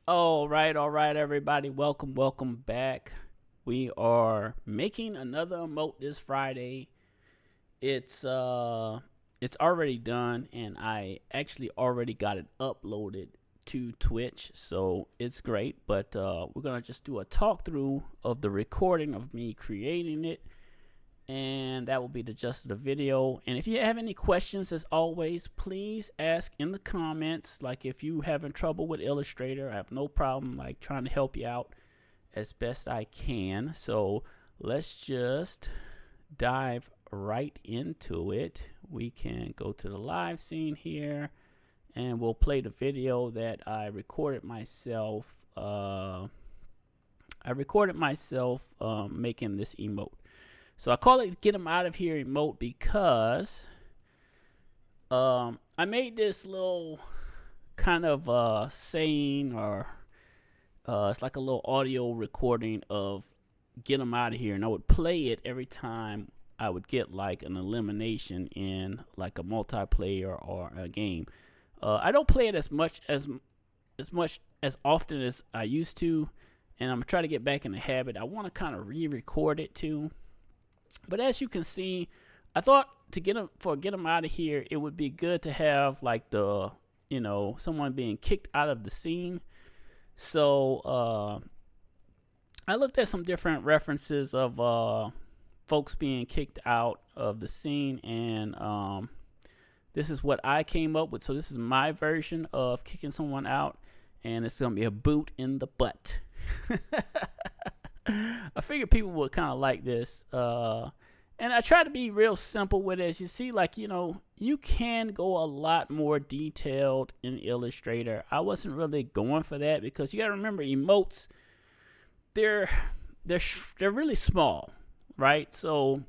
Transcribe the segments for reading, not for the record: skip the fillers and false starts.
All right, everybody. Welcome back. We are making another emote this Friday. It's uh it's already done and I actually already got it uploaded to Twitch, so it's great. But we're gonna just do a talk through of the recording of me creating it, and that will be the gist of the video. And if you have any questions, as always, please ask in the comments. Like if you having trouble with Illustrator, I have no problem like trying to help you out as best I can. So let's just dive right into it. We can go to the live scene here and we'll play the video that I recorded myself. Making this emote. So I call it "Get Them Out of Here" emote because I made this little kind of saying, or it's like a little audio recording of "Get Them Out of Here," and I would play it every time I would get like an elimination in like a multiplayer or a game. I don't play it as much as often as I used to, and I'm trying to get back in the habit. I want to kind of re-record it too. But as you can see, I thought to get them out of here, it would be good to have like the someone being kicked out of the scene. So I looked at some different references of folks being kicked out of the scene, and this is what I came up with. So this is my version of kicking someone out, and it's gonna be a boot in the butt. I figured people would kind of like this. And I try to be real simple with it. As you see, like, you can go a lot more detailed in Illustrator. I wasn't really going for that because you got to remember, emotes, they're really small, right? So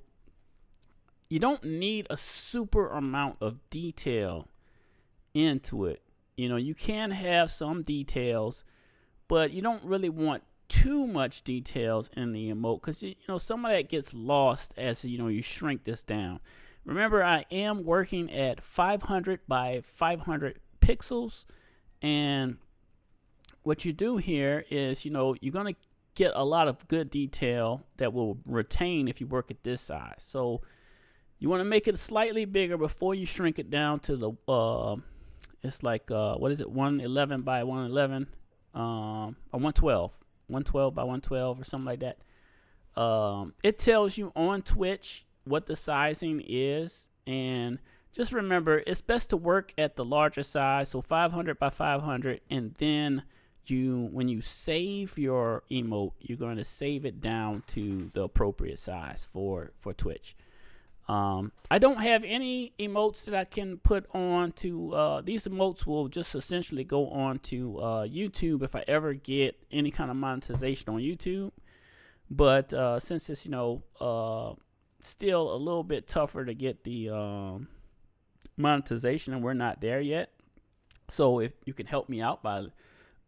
you don't need a super amount of detail into it. You can have some details, but you don't really want too much details in the emote because some of that gets lost as you shrink this down. Remember, I am working at 500 by 500 pixels, and what you do here is you're going to get a lot of good detail that will retain if you work at this size. So you want to make it slightly bigger before you shrink it down to the it's like what is it, 111 by 111 or 112 by 112 or something like that. It tells you on Twitch what the sizing is, and just remember, it's best to work at the larger size, so 500 by 500, and then when you save your emote, you're going to save it down to the appropriate size for Twitch. I don't have any emotes that I can put on to these emotes will just essentially go on to YouTube if I ever get any kind of monetization on YouTube. But since it's still a little bit tougher to get the monetization, and we're not there yet, so if you can help me out by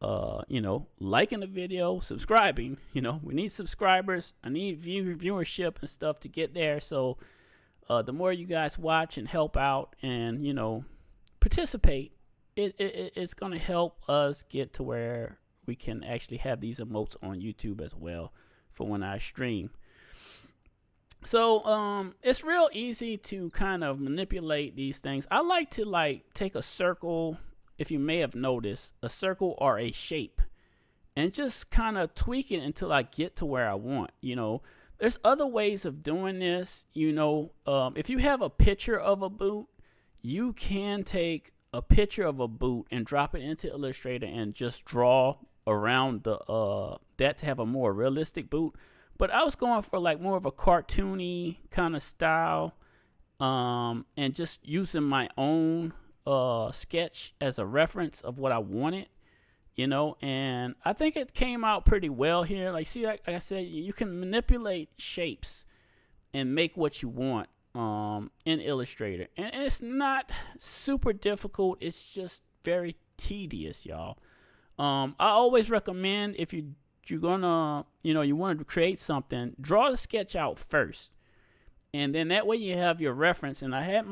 liking the video, subscribing, we need subscribers, I need viewership and stuff to get there. So the more you guys watch and help out and participate, it's going to help us get to where we can actually have these emotes on YouTube as well for when I stream. So it's real easy to kind of manipulate these things. I like to take a circle, if you may have noticed, a circle or a shape, and just kind of tweak it until I get to where I want. There's other ways of doing this. If you have a picture of a boot, you can take a picture of a boot and drop it into Illustrator and just draw around that to have a more realistic boot. But I was going for like more of a cartoony kind of style, and just using my own sketch as a reference of what I wanted. And I think it came out pretty well here. Like I said, you can manipulate shapes and make what you want in Illustrator, and it's not super difficult. It's just very tedious, y'all. I always recommend, if you're gonna you want to create something, draw the sketch out first, and then that way you have your reference. And I had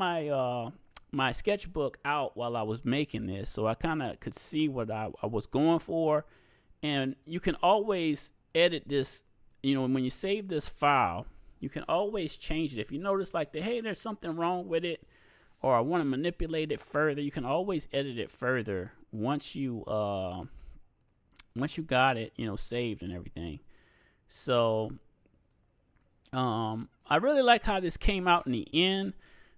my sketchbook out while I was making this, so I kind of could see what I was going for, And you can always edit this, when you save this file, you can always change it. If you notice like hey, there's something wrong with it, or I want to manipulate it further, you can always edit it further once you got it, saved and everything. So I really like how this came out in the end,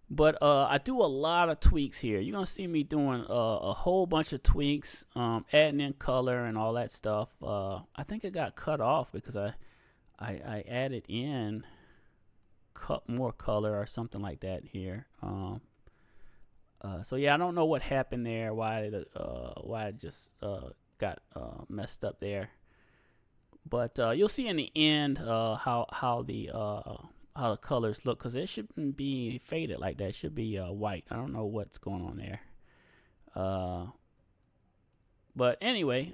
but I do a lot of tweaks here. You're gonna see me doing a whole bunch of tweaks, adding in color and all that stuff. I think it got cut off because I added in more color or something like that here. So yeah, I don't know what happened there, why it just got messed up there. But you'll see in the end how the colors look, because it shouldn't be faded like that. It should be white. I don't know what's going on there. But anyway,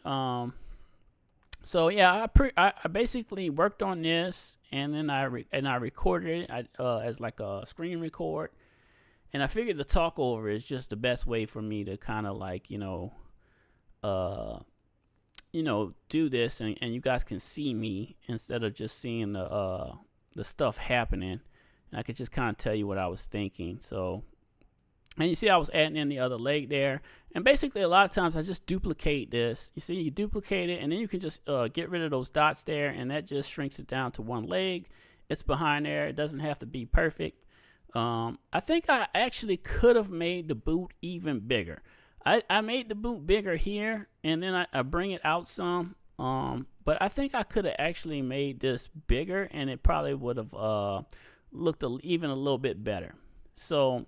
so yeah, I basically worked on this, and then I recorded it as like a screen record, and I figured the talk over is just the best way for me to kind of like do this, and you guys can see me instead of just seeing the stuff happening, and I could just kind of tell you what I was thinking. So, and you see I was adding in the other leg there, and basically a lot of times I just duplicate this. You see, you duplicate it, and then you can just get rid of those dots there, and that just shrinks it down to one leg. It's behind there. It doesn't have to be perfect. I think I actually could have made the boot even bigger. I made the boot bigger here, and then I bring it out some. But I think I could have actually made this bigger, and it probably would have looked even a little bit better. So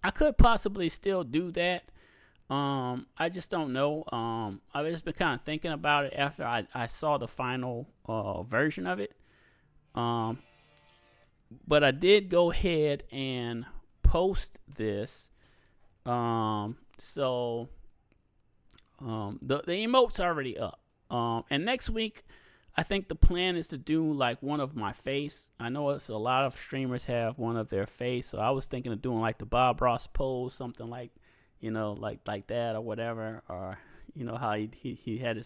I could possibly still do that. I just don't know. I've just been kind of thinking about it after I saw the final version of it. But I did go ahead and post this. So the emote's already up. And next week, I think the plan is to do like one of my face. I know it's a lot of streamers have one of their face, so I was thinking of doing like the Bob Ross pose, something like, like that or whatever, or how he had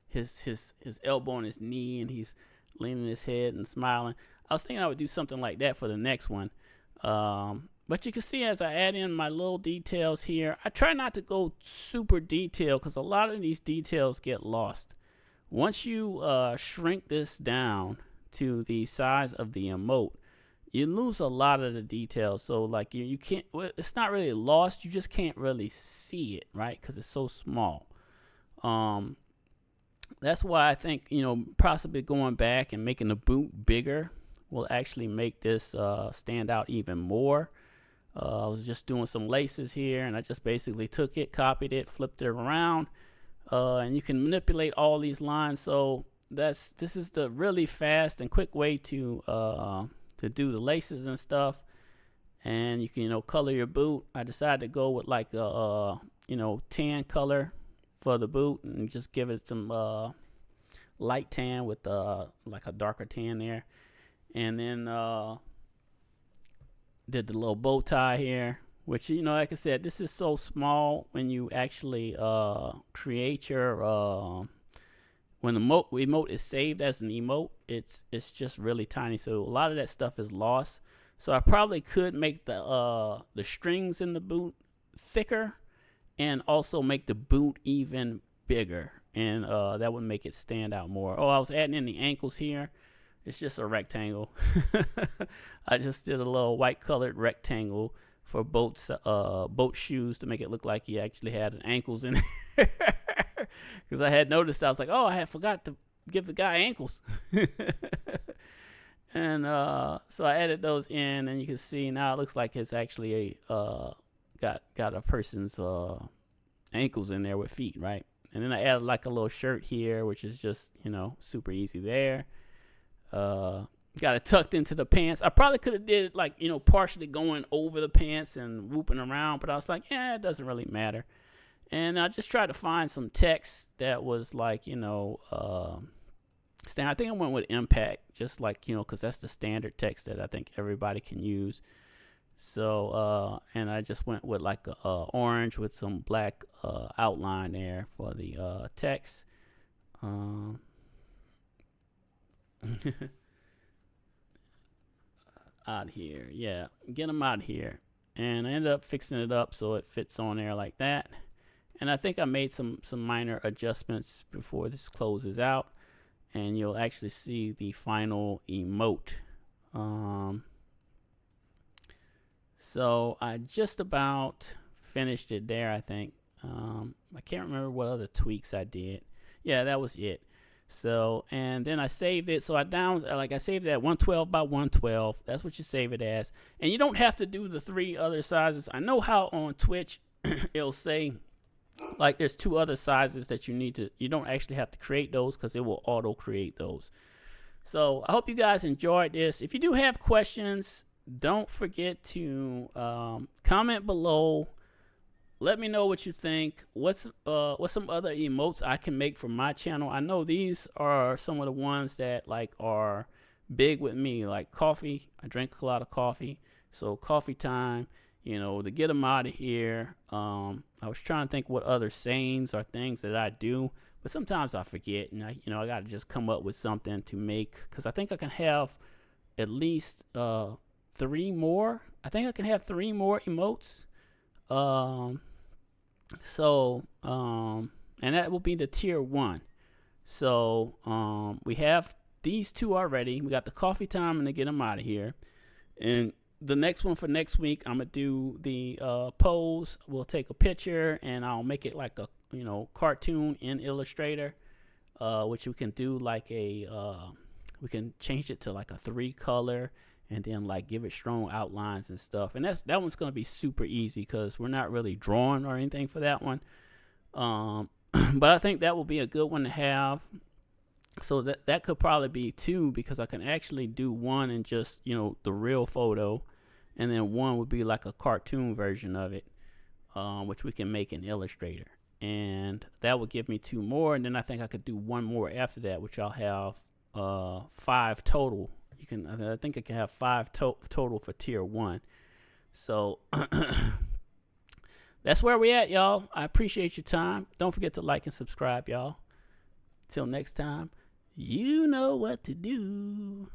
his elbow on his knee and he's leaning his head and smiling. I was thinking I would do something like that for the next one. But you can see as I add in my little details here, I try not to go super detailed because a lot of these details get lost. Once you shrink this down to the size of the emote, you lose a lot of the details. So like you can't, it's not really lost, you just can't really see it, right? Because it's so small. That's why I think, possibly going back and making the boot bigger will actually make this stand out even more. I was just doing some laces here, and I just basically took it, copied it, flipped it around, and you can manipulate all these lines. So this is the really fast and quick way to do the laces and stuff. And you can color your boot. I decided to go with like a tan color for the boot, and just give it some light tan with like a darker tan there. And then did the little bow tie here, which like I said, this is so small when you actually create your when the emote is saved as an emote, it's just really tiny, so a lot of that stuff is lost. So I probably could make the strings in the boot thicker, and also make the boot even bigger, and that would make it stand out more. I was adding in the ankles here. It's just a rectangle. I just did a little white colored rectangle for boat shoes to make it look like he actually had an ankles in there. Because I had noticed, I was like, I had forgot to give the guy ankles. And so I added those in, and you can see now it looks like it's actually got a person's ankles in there with feet, right? And then I added like a little shirt here, which is just super easy there. Got it tucked into the pants. I probably could have did like partially going over the pants and whooping around, but I was like, it doesn't really matter. And I just tried to find some text that was like I think I went with impact, just like because that's the standard text that I think everybody can use. So and I just went with like a orange with some black outline there for the text. Out here, yeah, get them out here. And I ended up fixing it up so it fits on there like that. And I think I made some minor adjustments before this closes out, and you'll actually see the final emote. So I just about finished it there, I think. I can't remember what other tweaks I did. Yeah, that was it. So, and then I saved it. So I saved it at 112 by 112. That's what you save it as. And you don't have to do the 3 other sizes. I know how on Twitch it'll say like there's 2 other sizes that you don't actually have to create those because it will auto create those. So I hope you guys enjoyed this. If you do have questions, don't forget to comment below. Let me know what you think. What's some other emotes I can make for my channel? I know these are some of the ones that like are big with me, like coffee. I drink a lot of coffee, so coffee time. You know, to get them out of here. I was trying to think what other sayings or things that I do, but sometimes I forget, and I got to just come up with something to make, because I think I can have at least 3 more. I think I can have 3 more emotes. And that will be the tier 1. So we have these 2 already. We got the coffee time and to get them out of here. And the next one for next week, I'm gonna do the pose. We'll take a picture and I'll make it like a cartoon in Illustrator, which we can do like we can change it to like a 3 color. And then like give it strong outlines and stuff. And that one's gonna be super easy because we're not really drawing or anything for that one. But I think that will be a good one to have. So that could probably be 2, because I can actually do one and just the real photo, and then one would be like a cartoon version of it, which we can make in Illustrator. And that would give me 2 more, and then I think I could do 1 more after that, which I'll have 5 total. I think I can have 5 total for tier 1. So that's where we at, y'all. I appreciate your time. Don't forget to like and subscribe, y'all. Till next time, you know what to do.